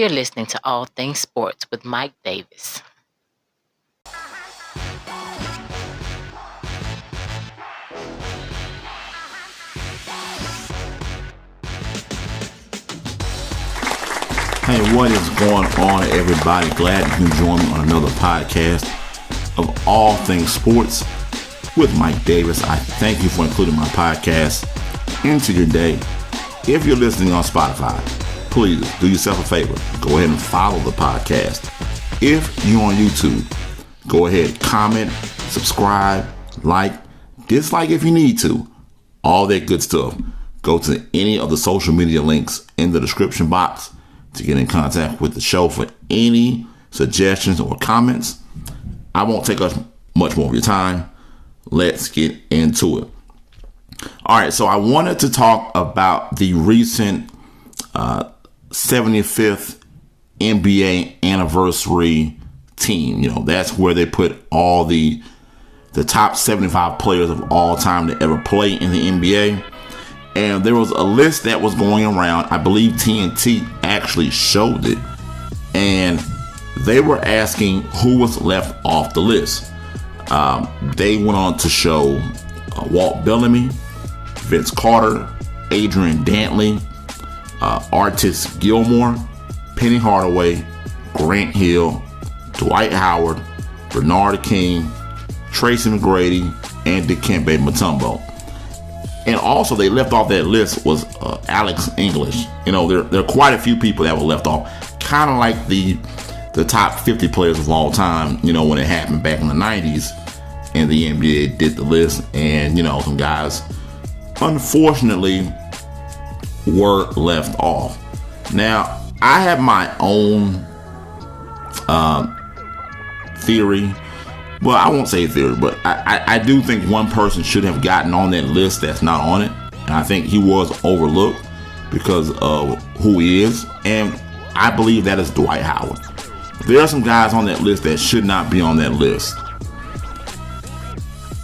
You're listening to All Things Sports with Mike Davis. Hey, what is going on, everybody? Glad you can join me on another podcast of All Things Sports with Mike Davis. I thank you for including my podcast into your day. If you're listening on Spotify, please do yourself a favor. Go ahead and follow the podcast. If you're on YouTube, go ahead, comment, subscribe, like, dislike if you need to. All that good stuff. Go to any of the social media links in the description box to get in contact with the show for any suggestions or comments. I won't take up much more of your time. Let's get into it. All right, so I wanted to talk about the recent 75th NBA anniversary team. You know, that's where they put all the top 75 players of all time to ever play in the NBA. And there was a list that was going around. I believe TNT actually showed it. And they were asking who was left off the list. They went on to show Walt Bellamy, Vince Carter, Adrian Dantley, Artis Gilmore, Penny Hardaway, Grant Hill, Dwight Howard, Bernard King, Tracy McGrady, and Dikembe Mutombo. And also, they left off that list was Alex English. You know, there are quite a few people that were left off. Kind of like the top 50 players of all time, you know, when it happened back in the 90s. And the NBA did the list. And, you know, some guys, unfortunately, were left off. Now, I have my own theory. Well, I won't say theory, but I do think one person should have gotten on that list that's not on it. And I think he was overlooked because of who he is. And I believe that is Dwight Howard. There are some guys on that list that should not be on that list.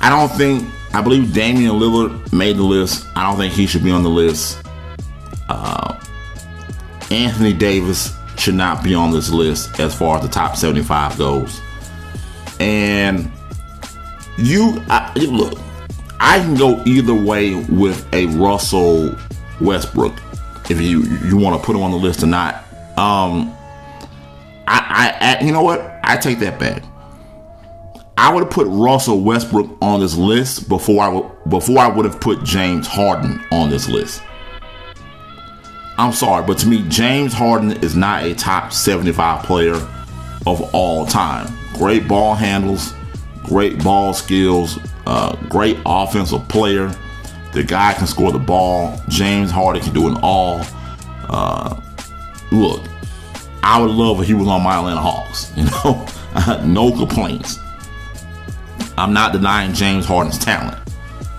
I believe Damian Lillard made the list. I don't think he should be on the list. Anthony Davis should not be on this list as far as the top 75 goes. And look, I can go either way with a Russell Westbrook if you want to put him on the list or not. You know what? I take that back. I would have put Russell Westbrook on this list before I would have put James Harden on this list. I'm sorry, but to me, James Harden is not a top 75 player of all time. Great ball handles, great ball skills, great offensive player. The guy can score the ball. James Harden can do it all. Look, I would love if he was on my Atlanta Hawks. You know, no complaints. I'm not denying James Harden's talent.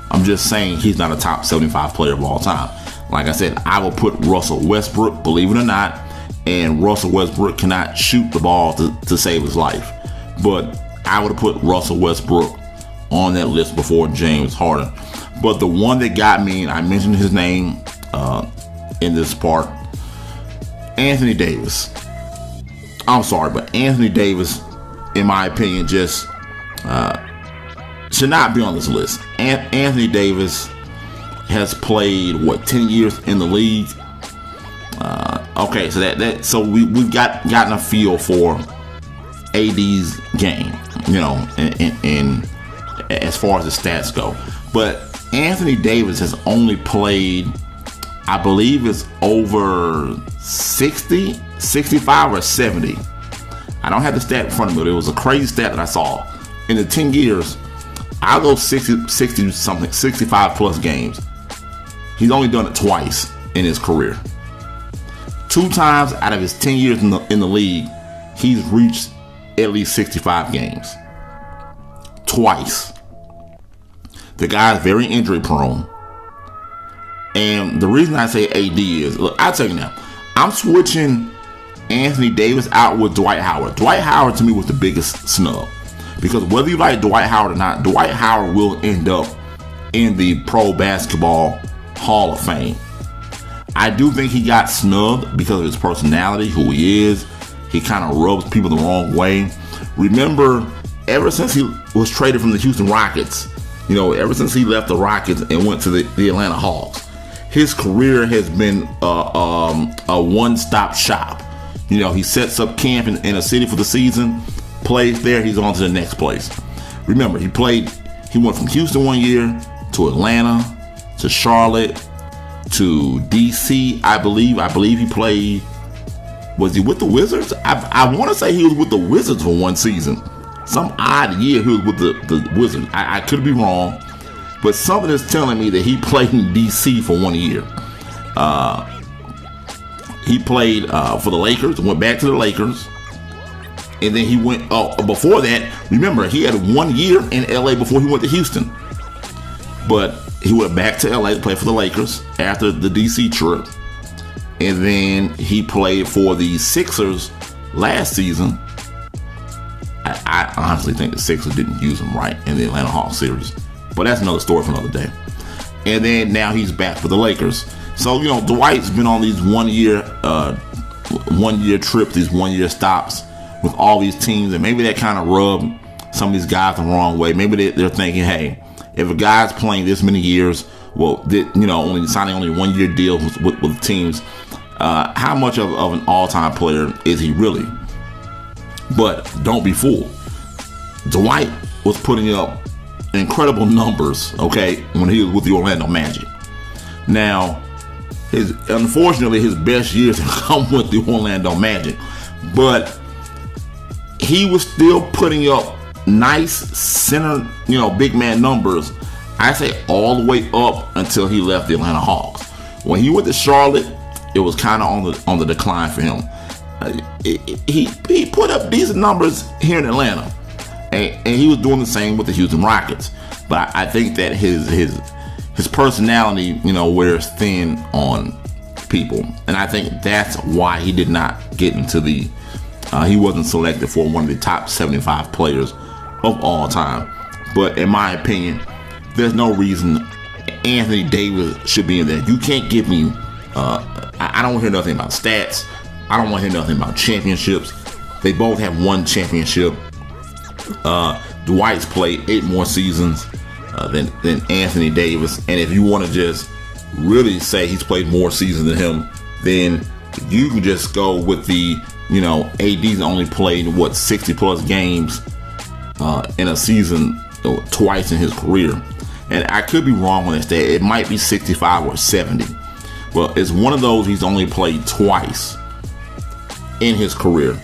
I'm just saying he's not a top 75 player of all time. Like I said, I will put Russell Westbrook, believe it or not, and Russell Westbrook cannot shoot the ball to save his life. But I would have put Russell Westbrook on that list before James Harden. But the one that got me, and I mentioned his name in this part, Anthony Davis. I'm sorry, but Anthony Davis, in my opinion, just should not be on this list. Anthony Davis has played 10 years in the league. Okay, so so we've gotten a feel for AD's game, you know, and as far as the stats go. But Anthony Davis has only played, I believe it's over 60, 65 or 70. I don't have the stat in front of me, but it was a crazy stat that I saw. In the 10 years, I'll go 60 something, 65 plus games. He's only done it twice in his career. 2 times out of his 10 years in the league, he's reached at least 65 games. Twice. The guy's very injury prone. And the reason I say AD is, look, I'll tell you now, I'm switching Anthony Davis out with Dwight Howard. Dwight Howard to me was the biggest snub. Because whether you like Dwight Howard or not, Dwight Howard will end up in the Pro Basketball Hall of Fame. I do think he got snubbed because of his personality, who he is. He kind of rubs people the wrong way. Remember, ever since he was traded from the Houston Rockets, ever since he left the Rockets and went to the Atlanta Hawks, his career has been a one-stop shop. He sets up camp in a city for the season, plays there, he's on to the next place. Remember, he went from Houston one year to Atlanta, to Charlotte, to DC, I believe. I believe he played, was he with the Wizards? I want to say he was with the Wizards for one season. Some odd year he was with the Wizards. I could be wrong, but something is telling me that he played in DC for 1 year. He played for the Lakers, went back to the Lakers, and then he went, before that, remember, he had 1 year in LA before he went to Houston. But he went back to LA to play for the Lakers after the DC trip. And then he played for the Sixers last season. I honestly think the Sixers didn't use him right in the Atlanta Hawks series. But that's another story for another day. And then now he's back for the Lakers. So, Dwight's been on these 1 year trips, these 1 year stops with all these teams. And maybe that kind of rubbed some of these guys the wrong way. Maybe they're thinking, hey, if a guy's playing this many years, well, signing only 1 year deal with teams, how much of an all-time player is he really? But don't be fooled. Dwight was putting up incredible numbers, okay, when he was with the Orlando Magic. Now, unfortunately, his best years have come with the Orlando Magic, but he was still putting up nice center, big man numbers. I say all the way up until he left the Atlanta Hawks. When he went to Charlotte, it was kind of on the decline for him. He put up decent numbers here in Atlanta, and he was doing the same with the Houston Rockets. But I think that his personality, wears thin on people, and I think that's why he did not get into he wasn't selected for one of the top 75 players of all time. But in my opinion, there's no reason Anthony Davis should be in there. You can't give me I don't want to hear nothing about stats. I don't want to hear nothing about championships. They both have one championship. Dwight's played 8 more seasons than Anthony Davis. And if you want to just really say he's played more seasons than him, then you can just go with the, AD's only played 60 plus games in a season twice in his career. And I could be wrong on that stat. It might be 65 or 70. Well, it's one of those he's only played twice in his career.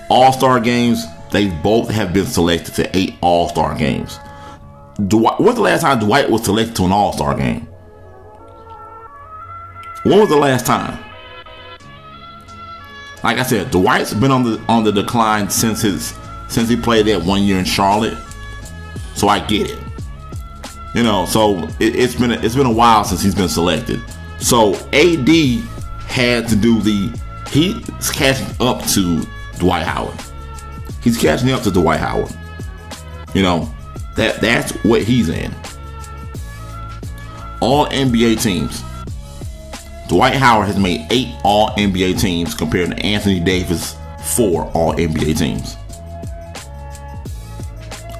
All-Star games, they both have been selected to 8 All-Star games. When's the last time Dwight was selected to an All-Star game? When was the last time? Like I said, Dwight's been on the decline since he played that 1 year in Charlotte. So I get it. So it's been a while since he's been selected. So AD had to do he's catching up to Dwight Howard. He's catching up to Dwight Howard. That's what he's in. All NBA teams. Dwight Howard has made 8 All NBA teams compared to Anthony Davis 4 All NBA teams.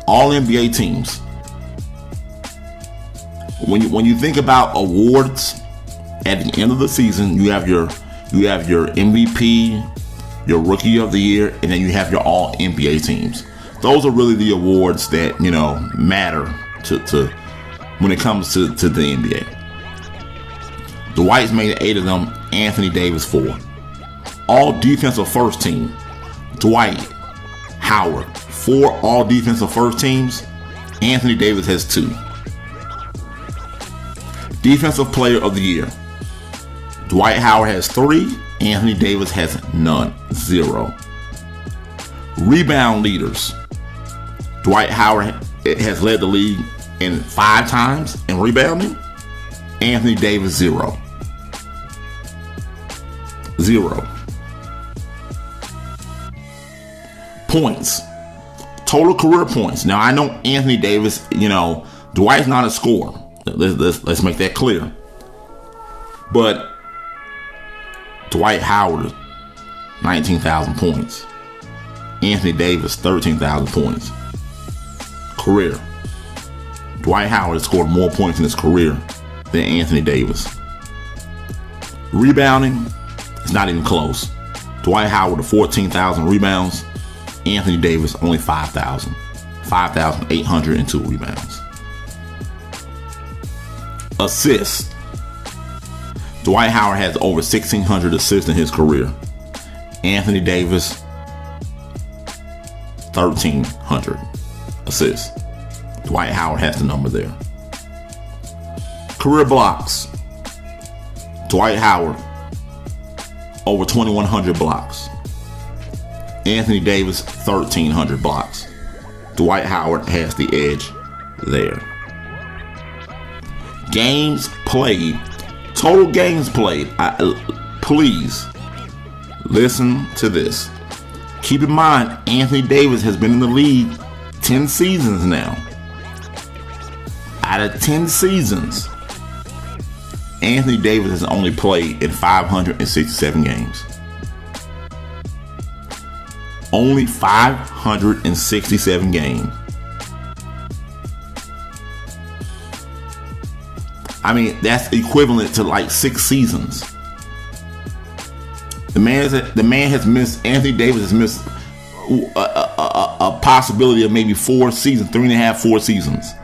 All NBA teams. When you think about awards at the end of the season, you have your MVP, your Rookie of the Year, and then you have your All NBA teams. Those are really the awards that matter to when it comes to the NBA. Dwight's made 8 of them. Anthony Davis 4. All defensive first team. Dwight Howard 4 all defensive first teams. Anthony Davis has 2. Defensive player of the year. Dwight Howard has 3. Anthony Davis has none. 0. Rebound leaders. Dwight Howard has led the league in 5 times in rebounding. Anthony Davis 0. 0. Points. Total career points. Now I know Anthony Davis, Dwight's not a scorer. Let's make that clear. But Dwight Howard, 19,000 points. Anthony Davis, 13,000 points. Career. Dwight Howard has scored more points in his career than Anthony Davis. Rebounding, it's not even close. Dwight Howard with 14,000 rebounds. Anthony Davis only 5,000. 5,802 rebounds. Assists. Dwight Howard has over 1,600 assists in his career. Anthony Davis, 1,300 assists. Dwight Howard has the number there. Career blocks. Dwight Howard, over 2,100 blocks. Anthony Davis, 1,300 blocks. Dwight Howard has the edge there. Games played. Total games played. Please listen to this. Keep in mind, Anthony Davis has been in the league 10 seasons now. Out of 10 seasons, Anthony Davis has only played in 567 games. Only 567 games. I mean, that's equivalent to like 6 seasons. The man has missed. Anthony Davis has missed a possibility of maybe 4 seasons, 3.5, 4 seasons.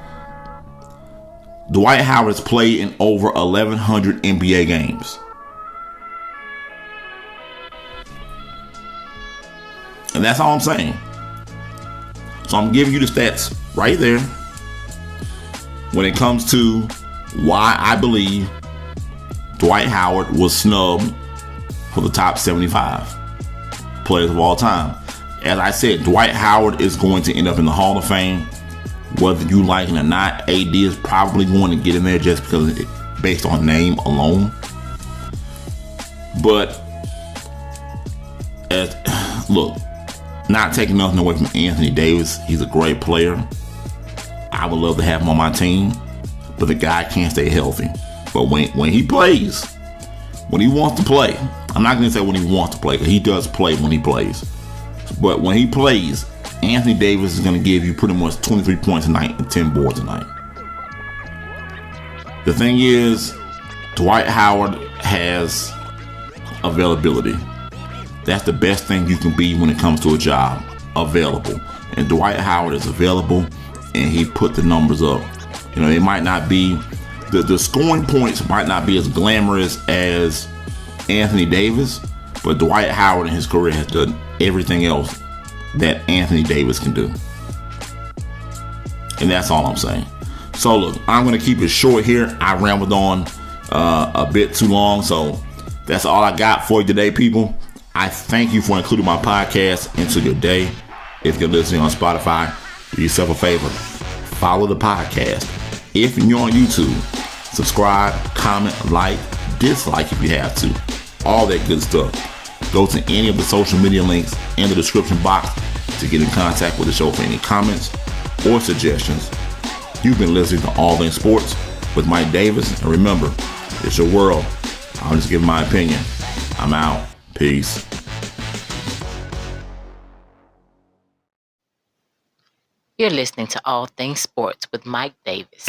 Dwight Howard has played in over 1,100 NBA games. And that's all I'm saying. So I'm giving you the stats right there when it comes to why I believe Dwight Howard was snubbed for the top 75 players of all time. As I said, Dwight Howard is going to end up in the Hall of Fame. Whether you like it or not, AD is probably going to get in there just because based on name alone. But look, not taking nothing away from Anthony Davis. He's a great player. I would love to have him on my team, but the guy can't stay healthy. But when he plays, when he wants to play, I'm not going to say when he wants to play, because he does play when he plays. But when he plays, Anthony Davis is going to give you pretty much 23 points a night and 10 boards a night. The thing is, Dwight Howard has availability. That's the best thing you can be when it comes to a job. Available. And Dwight Howard is available, and he put the numbers up. You know, it might not be, the scoring points might not be as glamorous as Anthony Davis, but Dwight Howard in his career has done everything else that Anthony Davis can do. And that's all I'm saying. So look, I'm going to keep it short here. I rambled on a bit too long, so that's all I got for you today, people. I thank you for including my podcast into your day. If you're listening on Spotify, do yourself a favor. Follow the podcast. If you're on YouTube, subscribe, comment, like, dislike if you have to. All that good stuff. Go to any of the social media links in the description box to get in contact with the show for any comments or suggestions. You've been listening to All Things Sports with Mike Davis. And remember, it's your world. I'm just giving my opinion. I'm out. Peace. You're listening to All Things Sports with Mike Davis.